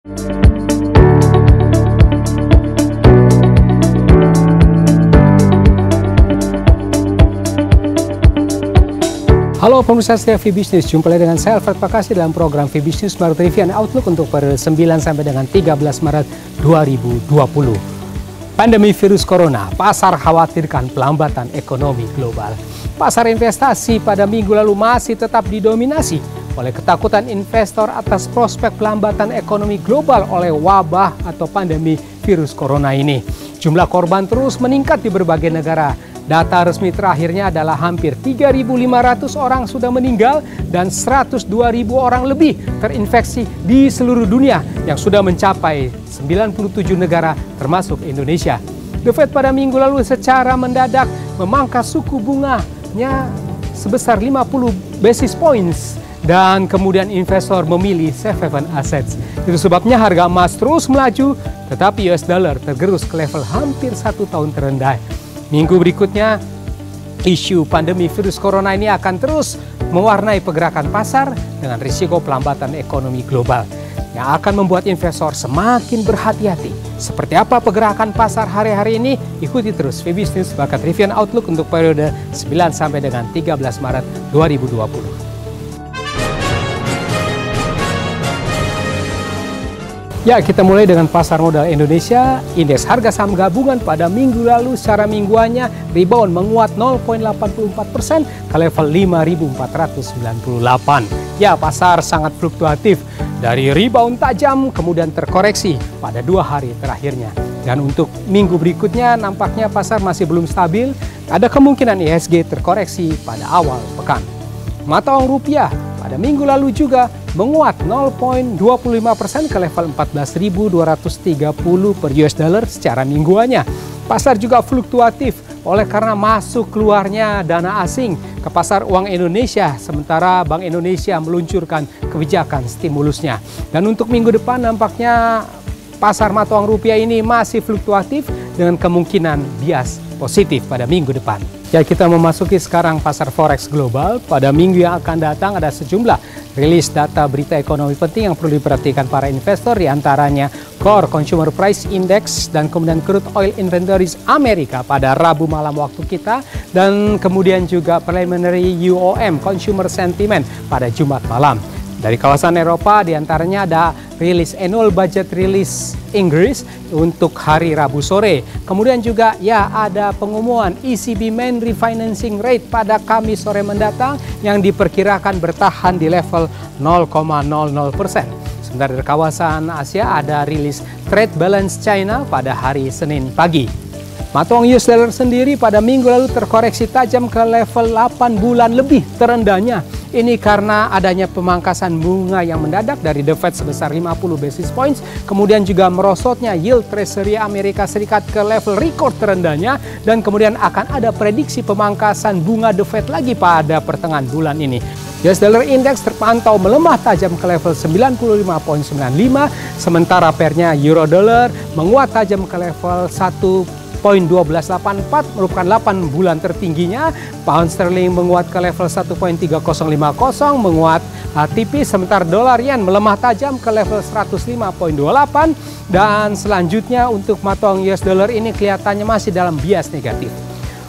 Halo pemirsa setia V-Business, jumpa lagi dengan saya Alfred Pakasi dalam program V-Business Market Review and Outlook untuk periode 9 sampai dengan 13 Maret 2020. Pandemi virus corona, pasar khawatirkan pelambatan ekonomi global. Pasar investasi pada minggu lalu masih tetap didominasi oleh ketakutan investor atas prospek pelambatan ekonomi global oleh wabah atau pandemi virus corona ini. Jumlah korban terus meningkat di berbagai negara. Data resmi terakhirnya adalah hampir 3.500 orang sudah meninggal dan 102.000 orang lebih terinfeksi di seluruh dunia yang sudah mencapai 97 negara termasuk Indonesia. The Fed pada minggu lalu secara mendadak memangkas suku bunganya sebesar 50 basis points dan kemudian investor memilih safe haven assets. Itu sebabnya harga emas terus melaju tetapi US dollar tergerus ke level hampir 1 tahun terendah. Minggu berikutnya, isu pandemi virus corona ini akan terus mewarnai pergerakan pasar dengan risiko pelambatan ekonomi global yang akan membuat investor semakin berhati-hati. Seperti apa pergerakan pasar hari-hari ini? Ikuti terus V-Business Market Review and Outlook untuk periode 9 sampai dengan 13 Maret 2020. Ya, kita mulai dengan pasar modal Indonesia. Indeks harga saham gabungan pada minggu lalu secara mingguannya rebound menguat 0,84% ke level 5.498. Ya, pasar sangat fluktuatif dari rebound tajam kemudian terkoreksi pada 2 hari terakhirnya. Dan untuk minggu berikutnya nampaknya pasar masih belum stabil. Ada kemungkinan IHSG terkoreksi pada awal pekan. Mata uang rupiah pada minggu lalu juga menguat 0,25% ke level 14.230 per US dollar secara mingguannya. Pasar juga fluktuatif oleh karena masuk keluarnya dana asing ke pasar uang Indonesia sementara Bank Indonesia meluncurkan kebijakan stimulusnya. Dan untuk minggu depan nampaknya pasar mata uang rupiah ini masih fluktuatif dengan kemungkinan bias positif pada minggu depan. Ya, kita memasuki sekarang pasar forex global. Pada minggu yang akan datang ada sejumlah rilis data berita ekonomi penting yang perlu diperhatikan para investor, diantaranya Core Consumer Price Index dan kemudian Crude Oil Inventories Amerika pada Rabu malam waktu kita, dan kemudian juga Preliminary UOM Consumer Sentiment pada Jumat malam. Dari kawasan Eropa diantaranya ada rilis annual budget rilis Inggris untuk hari Rabu sore. Kemudian juga ya ada pengumuman ECB main refinancing rate pada Kamis sore mendatang yang diperkirakan bertahan di level 0,00%. Sementara dari kawasan Asia ada rilis trade balance China pada hari Senin pagi. Mata uang US dollar sendiri pada minggu lalu terkoreksi tajam ke level 8 bulan lebih terendahnya. Ini karena adanya pemangkasan bunga yang mendadak dari The Fed sebesar 50 basis points, kemudian juga merosotnya yield Treasury Amerika Serikat ke level record terendahnya, dan kemudian akan ada prediksi pemangkasan bunga The Fed lagi pada pertengahan bulan ini. US dollar index terpantau melemah tajam ke level 95.95, sementara pairnya euro dollar menguat tajam ke level 1.1284 merupakan 8 bulan tertingginya. Pound sterling menguat ke level 1.3050 menguat tipis, sementara dolar yen melemah tajam ke level 105.28, dan selanjutnya untuk mata uang US dollar ini kelihatannya masih dalam bias negatif.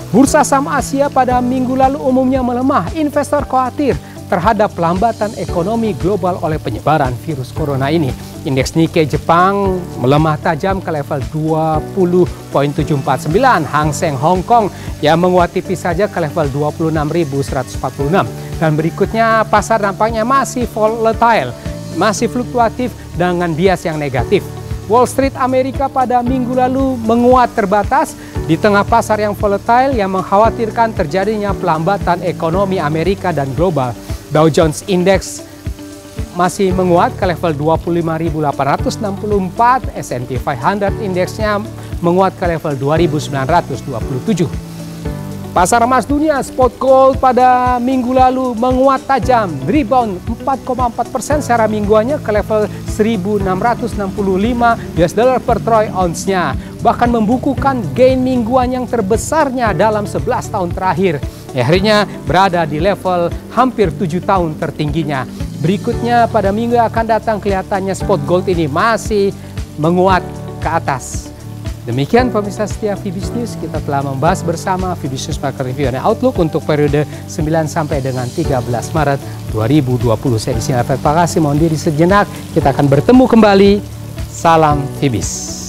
Bursa saham Asia pada minggu lalu umumnya melemah. Investor khawatir terhadap pelambatan ekonomi global oleh penyebaran virus corona ini. Indeks Nikkei Jepang melemah tajam ke level 20.749. Hang Seng Hong Kong yang menguat tipis saja ke level 26.146. Dan berikutnya pasar nampaknya masih volatile, masih fluktuatif dengan bias yang negatif. Wall Street Amerika pada minggu lalu menguat terbatas di tengah pasar yang volatile yang mengkhawatirkan terjadinya pelambatan ekonomi Amerika dan global. Dow Jones Index masih menguat ke level 25.864, S&P 500 indeksnya menguat ke level 2.927. Pasar emas dunia, spot gold pada minggu lalu menguat tajam, rebound 4,4% secara mingguannya ke level 1.665 US dollar per troy ounce-nya. Bahkan membukukan gain mingguan yang terbesarnya dalam 11 tahun terakhir. Akhirnya berada di level hampir 7 tahun tertingginya. Berikutnya pada minggu akan datang kelihatannya spot gold ini masih menguat ke atas. Demikian pemirsa setia Fibis News, kita telah membahas bersama Fibis News Market Review and Outlook untuk periode 9 sampai dengan 13 Maret 2020. Saya di sini Alfred Pakasi, mohon diri sejenak. Kita akan bertemu kembali. Salam Fibis.